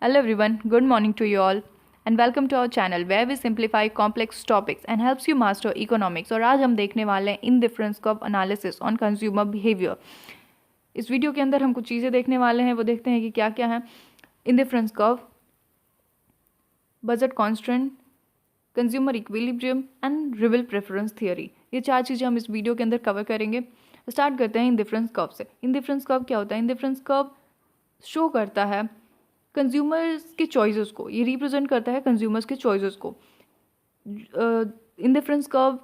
Hello everyone, good morning to you all and welcome to our channel where we simplify complex topics and helps you master economics। और आज हम देखने वाले हैं indifference curve analysis on consumer behavior। इस video के अंदर हम कुछ चीज़ें देखने वाले हैं, वो देखते हैं कि क्या क्या है। indifference curve, budget constraint, consumer equilibrium and real preference theory, ये चार चीज़ें हम इस वीडियो के अंदर कवर करेंगे। स्टार्ट करते हैं indifference curve से। indifference curve क्या होता है? indifference curve शो करता है कंज्यूमर्स के चॉइसेस को, ये रिप्रेजेंट करता है कंज्यूमर्स के चॉइसेस को। इंडिफरेंस कर्व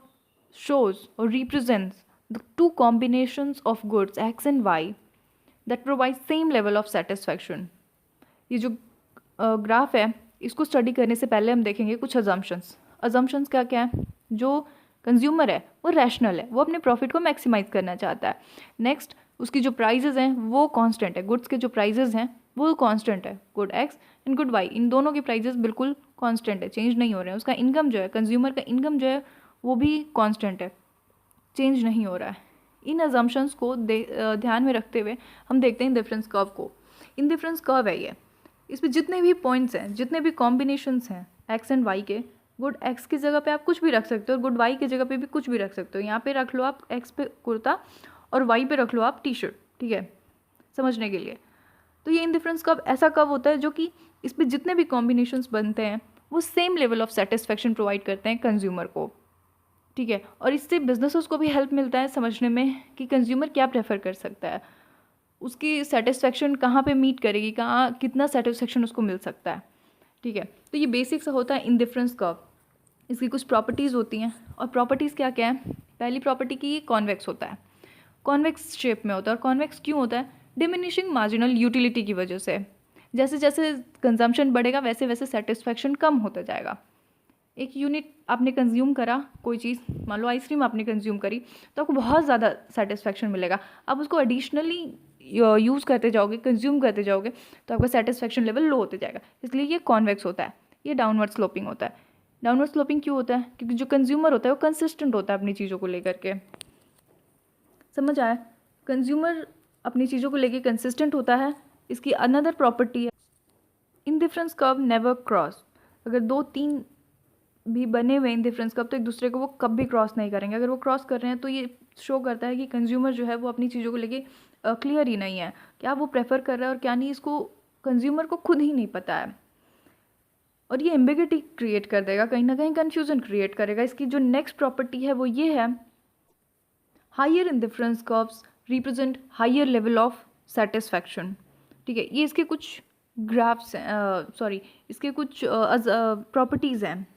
शोज और represents the two combinations of goods X and Y that provide same level of satisfaction. ये जो ग्राफ है, इसको स्टडी करने से पहले हम देखेंगे कुछ अजम्पशंस। अजम्पशंस क्या क्या है? जो कंज्यूमर है वो रैशनल है, वो अपने प्रॉफिट को मैक्सिमाइज करना चाहता है। नेक्स्ट, उसकी जो प्राइजेज हैं वो कांस्टेंट है, गुड्स के जो प्राइजेज हैं वो कांस्टेंट है, good X and good Y, इन दोनों के प्राइजेस बिल्कुल कांस्टेंट है, चेंज नहीं हो रहे हैं। उसका इनकम जो है, कंज्यूमर का इनकम जो है वो भी कांस्टेंट है, चेंज नहीं हो रहा है। इन अजम्पशंस को ध्यान में रखते हुए हम देखते हैं इंडिफरेंस कर्व को। इंडिफरेंस कर्व है ये, इसमें जितने भी पॉइंट्स हैं, जितने भी कॉम्बिनेशंस हैं एक्स एंड वाई के, गुड एक्स की जगह पे आप कुछ भी रख सकते हो और गुड वाई की जगह पे भी कुछ भी रख सकते हो। यहाँ पे रख लो आप एक्स पे कुर्ता और वाई पे रख लो आप टी शर्ट, ठीक है, समझने के लिए। तो ये इंडिफरेंस कर्व ऐसा कर्व होता है जो कि इस पर जितने भी कॉम्बिनेशंस बनते हैं वो same level of satisfaction provide करते हैं कंज्यूमर को, ठीक है। और इससे बिजनेसेस को भी हेल्प मिलता है समझने में कि कंज्यूमर क्या प्रेफर कर सकता है, उसकी सेटिस्फेक्शन कहाँ पे मीट करेगी, कहाँ कितना सेटिस्फेक्शन उसको मिल सकता है, ठीक है। तो ये बेसिक सा होता है इंडिफरेंस कर्व। इसकी कुछ प्रॉपर्टीज़ होती हैं, और प्रॉपर्टीज़ क्या क्या है? पहली प्रॉपर्टी की ये कॉन्वेक्स होता है, कॉन्वेक्स शेप में होता है। और कॉन्वेक्स क्यों होता है? डिमिनिशिंग मार्जिनल यूटिलिटी की वजह से। जैसे जैसे कंजम्पशन बढ़ेगा वैसे वैसे सेटिस्फैक्शन कम होता जाएगा। एक यूनिट आपने कंज्यूम करा, कोई चीज़, मान लो आइसक्रीम आपने कंज्यूम करी, तो आपको बहुत ज़्यादा सेटिस्फैक्शन मिलेगा। आप उसको एडिशनली यूज़ करते जाओगे, कंज्यूम करते जाओगे, तो आपका सेटिस्फैक्शन लेवल लो होते जाएगा। इसलिए ये कॉन्वेक्स होता है। ये डाउनवर्ड स्लोपिंग होता है। डाउनवर्ड स्लोपिंग क्यों होता है? क्योंकि जो कंज्यूमर होता है वो कंसिस्टेंट होता है अपनी चीज़ों को लेकर के। समझ आया? कंज्यूमर अपनी चीज़ों को लेके कंसिस्टेंट होता है। इसकी अनदर प्रॉपर्टी है इंडिफरेंस कर्व नेवर क्रॉस। अगर दो तीन भी बने हुए इंडिफरेंस कर्व तो एक दूसरे को वो कभी क्रॉस नहीं करेंगे। अगर वो क्रॉस कर रहे हैं तो ये शो करता है कि कंज्यूमर जो है वो अपनी चीज़ों को लेके क्लियर ही नहीं है, क्या वो प्रेफर कर रहा है और क्या नहीं, इसको कंज्यूमर को खुद ही नहीं पता है। और ये एम्बिगिटी क्रिएट कर देगा, कहीं ना कहीं कन्फ्यूजन क्रिएट करेगा। इसकी जो नेक्स्ट प्रॉपर्टी है वो ये है, higher indifference curves represent higher level of satisfaction, ठीक है। ये इसके कुछ ग्राफ्स हैं, इसके कुछ प्रॉपर्टीज़ हैं।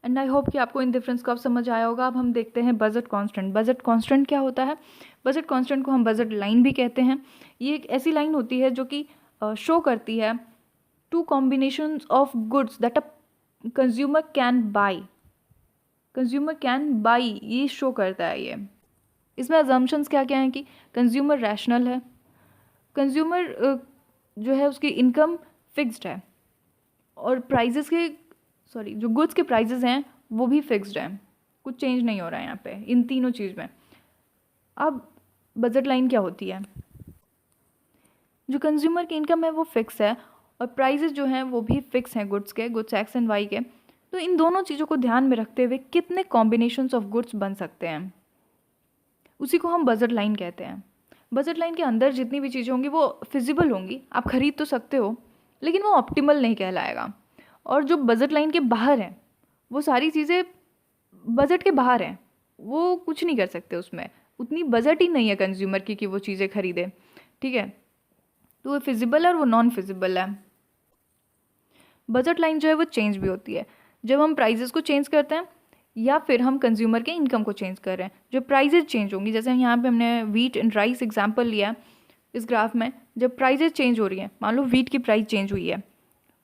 एंड आई होप कि आपको इंडिफरेंस कर्व समझ आया होगा। अब हम देखते हैं बजट कांस्टेंट। बजट कांस्टेंट क्या होता है? बजट कांस्टेंट को हम बजट लाइन भी कहते हैं। ये एक ऐसी लाइन होती है जो कि शो करती है two combinations of goods that a consumer can buy. Consumer can buy, ये शो करता है ये। इसमें अजम्पशंस क्या क्या हैं कि कंज्यूमर रैशनल है, कंज्यूमर जो है उसकी इनकम फिक्स्ड है, और प्राइजेस के जो गुड्स के प्राइजेस हैं वो भी फिक्स्ड हैं, कुछ चेंज नहीं हो रहा है यहाँ पे इन तीनों चीज़ में। अब बजट लाइन क्या होती है? जो कंज्यूमर की इनकम है वो फिक्स है और प्राइजेस जो हैं वो भी फिक्स हैं, गुड्स के, गुड्स एक्स एंड वाई के। तो इन दोनों चीज़ों को ध्यान में रखते हुए कितने कॉम्बिनेशंस ऑफ गुड्स बन सकते हैं, उसी को हम बजट लाइन कहते हैं। बजट लाइन के अंदर जितनी भी चीज़ें होंगी वो फिजिबल होंगी, आप खरीद तो सकते हो, लेकिन वो ऑप्टिमल नहीं कहलाएगा। और जो बजट लाइन के बाहर हैं वो सारी चीज़ें बजट के बाहर हैं, वो कुछ नहीं कर सकते, उसमें उतनी बजट ही नहीं है कंज्यूमर की कि वो चीज़ें खरीदे, ठीक है। तो वो फिजिबल है और वो नॉन फिजिबल है। बजट लाइन जो है वो चेंज भी होती है जब हम प्राइजेस को चेंज करते हैं या फिर हम कंज्यूमर के इनकम को चेंज कर रहे हैं। जो प्राइजेज चेंज होंगी, जैसे यहाँ पे हमने वीट एंड राइस एग्जांपल लिया इस ग्राफ में, जब प्राइजेज चेंज हो रही हैं, मान लो वीट की प्राइस चेंज हुई है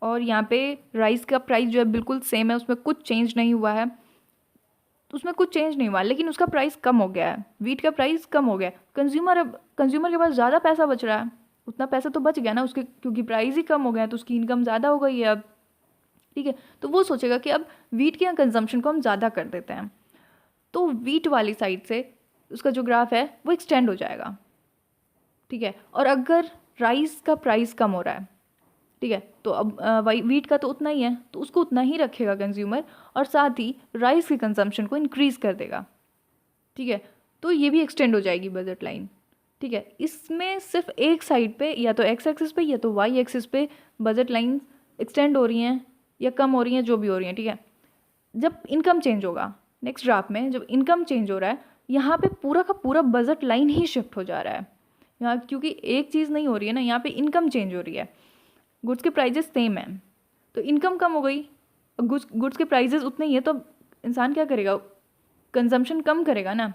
और यहाँ पे राइस का प्राइस जो है बिल्कुल सेम है, उसमें कुछ चेंज नहीं हुआ है, तो उसमें कुछ चेंज नहीं हुआ, लेकिन उसका प्राइस कम हो गया है, वीट का प्राइस कम हो गया। कंज्यूमर के पास ज़्यादा पैसा बच रहा है, उतना पैसा तो बच गया ना उसके, क्योंकि प्राइस ही कम हो गया है तो उसकी इनकम ज़्यादा हो गई है अब, ठीक है। तो वो सोचेगा कि अब वीट के कंजम्पशन को हम ज़्यादा कर देते हैं, तो वीट वाली साइड से उसका जो ग्राफ है वो एक्सटेंड हो जाएगा, ठीक है। और अगर राइस का प्राइस कम हो रहा है, ठीक है। तो अब वीट का तो उतना ही है, तो उसको उतना ही रखेगा कंज्यूमर, और साथ ही राइस की कंजम्पशन को इंक्रीज़ कर देगा। ठीक है, तो ये भी एक्सटेंड हो जाएगी बजट लाइन। ठीक है, इसमें सिर्फ एक साइड पे, या तो एक्स एक्सिस पे या तो वाई एक्सिस पे बजट लाइन एक्सटेंड हो रही हैं या कम हो रही हैं, जो भी हो रही हैं। ठीक है, जब इनकम चेंज होगा, नेक्स्ट ग्राफ में जब इनकम चेंज हो रहा है, यहाँ पे पूरा का पूरा बजट लाइन ही शिफ्ट हो जा रहा है यहाँ, क्योंकि एक चीज़ नहीं हो रही है ना, यहाँ पे इनकम चेंज हो रही है। गुड्स के प्राइजेस सेम है तो इनकम कम हो गई, गुड्स के प्राइजेस उतने ही है तो इंसान क्या करेगा, कंजम्पशन कम करेगा ना।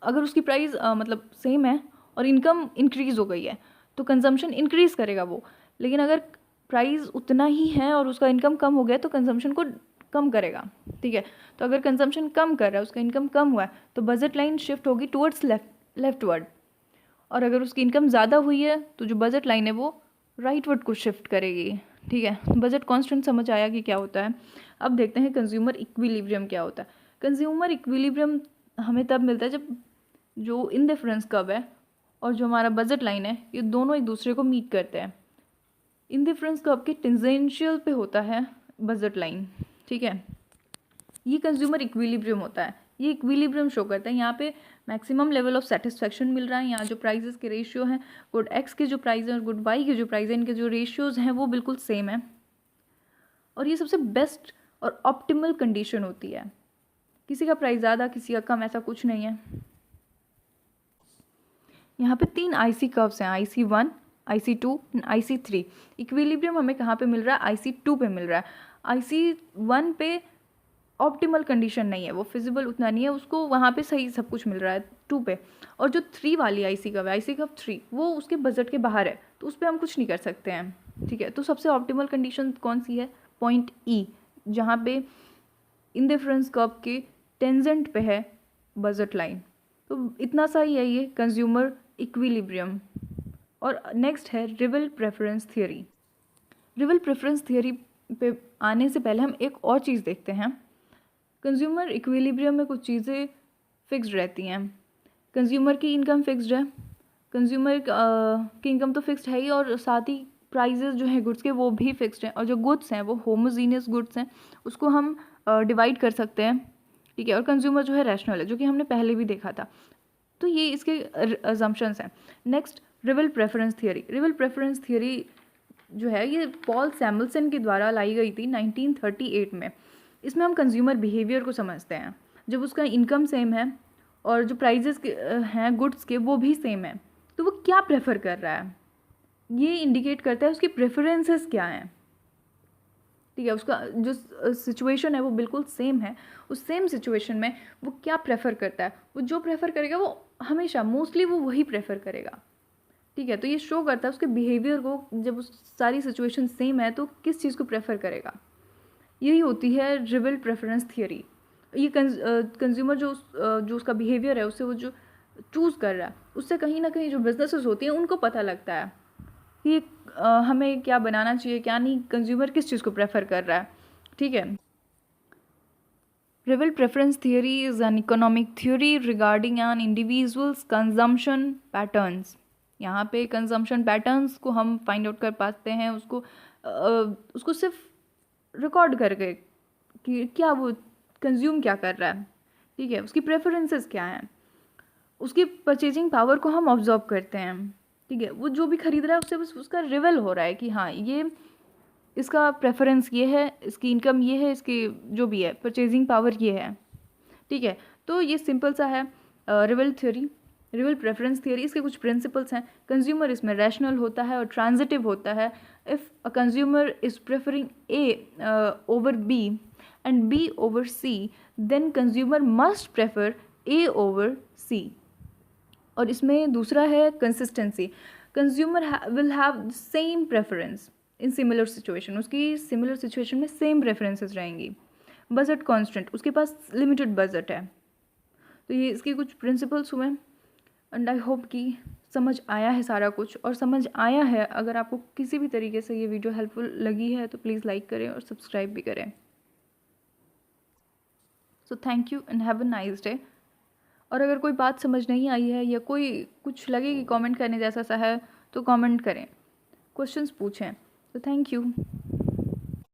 अगर उसकी प्राइस मतलब सेम है और इनकम इंक्रीज़ हो गई है तो कंजम्पशन इंक्रीज़ करेगा वो। लेकिन अगर प्राइस उतना ही है और उसका इनकम कम हो गया तो कंजम्पशन को कम करेगा। ठीक है, तो अगर कंजम्पशन कम कर रहा है, उसका इनकम कम हुआ है, तो बजट लाइन शिफ्ट होगी टुवर्ड्स लेफ्टवर्ड। और अगर उसकी इनकम ज़्यादा हुई है तो जो बजट लाइन है वो राइटवर्ड को शिफ्ट करेगी। ठीक है, बजट कांस्टेंट समझ आया कि क्या होता है। अब देखते हैं कंज्यूमर इक्विलिब्रियम क्या होता है। कंज्यूमर इक्विलिब्रियम हमें तब मिलता है जब जो इंडिफरेंस कर्व है और जो हमारा बजट लाइन है, ये दोनों एक दूसरे को मीट करते हैं। इंडिफरेंस कर्व के टेंजेंशियल पे होता है बजट लाइन। ठीक है, ये कंज्यूमर इक्विलिब्रियम होता है, ये इक्विलिब्रियम शो करता है। यहाँ पे मैक्सिमम लेवल ऑफ सेटिस्फैक्शन मिल रहा है। यहाँ जो प्राइजेस के रेशियो हैं, गुड एक्स के जो प्राइस हैं और गुड वाई के जो प्राइस हैं, इनके जो रेशियोज हैं वो बिल्कुल सेम है। और ये सबसे बेस्ट और ऑप्टिमल कंडीशन होती है। किसी का प्राइस ज़्यादा किसी का कम, ऐसा कुछ नहीं है। यहाँ पे 3 IC कर्व्स हैं, IC1, IC2 and IC3। Equilibrium हमें कहाँ पे मिल रहा है, IC2 पे मिल रहा है। IC1 पे ऑप्टिमल कंडीशन नहीं है, वो फिजिबल उतना नहीं है, उसको वहाँ पे सही सब कुछ मिल रहा है 2 पे। और जो 3 वाली IC कर्व है, IC कर्व 3, वो उसके बजट के बाहर है, तो उस पर हम कुछ नहीं कर सकते हैं। ठीक है, तो सबसे ऑप्टिमल कंडीशन कौन सी है, पॉइंट E, जहाँ पे इंडिफरेंस कर्व के टेंजेंट पे है बजट लाइन। तो इतना सा ही है ये कंज्यूमर इक्विलिब्रियम। और नेक्स्ट है revealed preference theory. Reveal preference theory पे आने से पहले हम एक और चीज़ देखते हैं। कंज्यूमर इक्विलिब्रियम में कुछ चीज़ें फिक्स्ड रहती हैं। कंज्यूमर की इनकम फिक्स्ड है, कंज्यूमर की इनकम तो फिक्स्ड है ही, और साथ ही प्राइजेस जो हैं गुड्स के वो भी फिक्स्ड हैं। और जो गुड्स हैं वो होमोजीनियस गुड्स हैं, उसको हम डिवाइड कर सकते हैं। ठीक है, और कंज्यूमर जो है रैशनल है, जो कि हमने पहले भी देखा था। तो ये इसके अजम्पशंस हैं। Next, reveal preference theory. Reveal preference theory जो है ये पॉल सैमुअल्सन के द्वारा लाई गई थी 1938 में। इसमें हम कंज्यूमर बिहेवियर को समझते हैं। जब उसका इनकम सेम है और जो प्राइजेस हैं गुड्स के वो भी सेम है, तो वो क्या प्रेफर कर रहा है, ये इंडिकेट करता है उसकी प्रेफरेंसेस क्या हैं। ठीक है, उसका जो सिचुएशन है वो बिल्कुल सेम है, उस सेम सिचुएशन में वो क्या प्रेफर करता है, वो जो प्रेफर करेगा वो हमेशा मोस्टली वो वही प्रेफर करेगा। ठीक है, तो ये शो करता है उसके बिहेवियर को, जब उस सारी सिचुएशन सेम है तो किस चीज़ को प्रेफर करेगा। यही होती है रिवल प्रेफरेंस थियरी। ये कंज्यूमर जो उसका बिहेवियर है, उससे वो जो चूज़ कर रहा है, उससे कहीं ना कहीं जो बिजनेसेस होती हैं उनको पता लगता है कि हमें क्या बनाना चाहिए क्या नहीं, कंज्यूमर किस चीज़ को प्रेफर कर रहा है। ठीक है, revealed preference theory is an economic theory regarding an individual's consumption patterns. यहाँ पे कंजम्पशन पैटर्न्स को हम फाइंड आउट कर पाते हैं, उसको सिर्फ रिकॉर्ड करके कि क्या वो कंज्यूम क्या कर रहा है। ठीक है, उसकी प्रेफरेंसेस क्या हैं, उसकी परचेजिंग पावर को हम ऑब्जर्व करते हैं। ठीक है, वो जो भी खरीद रहा है उससे बस उसका रिवल हो रहा है कि हाँ ये इसका प्रेफरेंस ये है, इसकी इनकम ये है, इसकी जो भी है परचेजिंग पावर ये है। ठीक है, तो ये सिंपल सा है reveal theory, reveal preference theory. इसके कुछ प्रिंसिपल्स हैं। कंज्यूमर इसमें रैशनल होता है और ट्रांजिटिव होता है। If a consumer is preferring A over B and B over C, then consumer must prefer A over C. और इसमें दूसरा है consistency. Consumer will have same preference in similar situation, उसकी सिमिलर सिचुएशन में same preferences रहेंगी। Budget constant, उसके पास limited budget है। तो ये इसके कुछ प्रिंसिपल्स हुए एंड आई होप कि समझ आया है सारा कुछ, और समझ आया है। अगर आपको किसी भी तरीके से ये वीडियो हेल्पफुल लगी है तो प्लीज़ लाइक करें और सब्सक्राइब भी करें। So thank you and have a nice day. और अगर कोई बात समझ नहीं आई है या कोई कुछ लगे कि कमेंट करने जैसा सा है तो कमेंट करें, क्वेश्चंस पूछें। तो थैंक यू।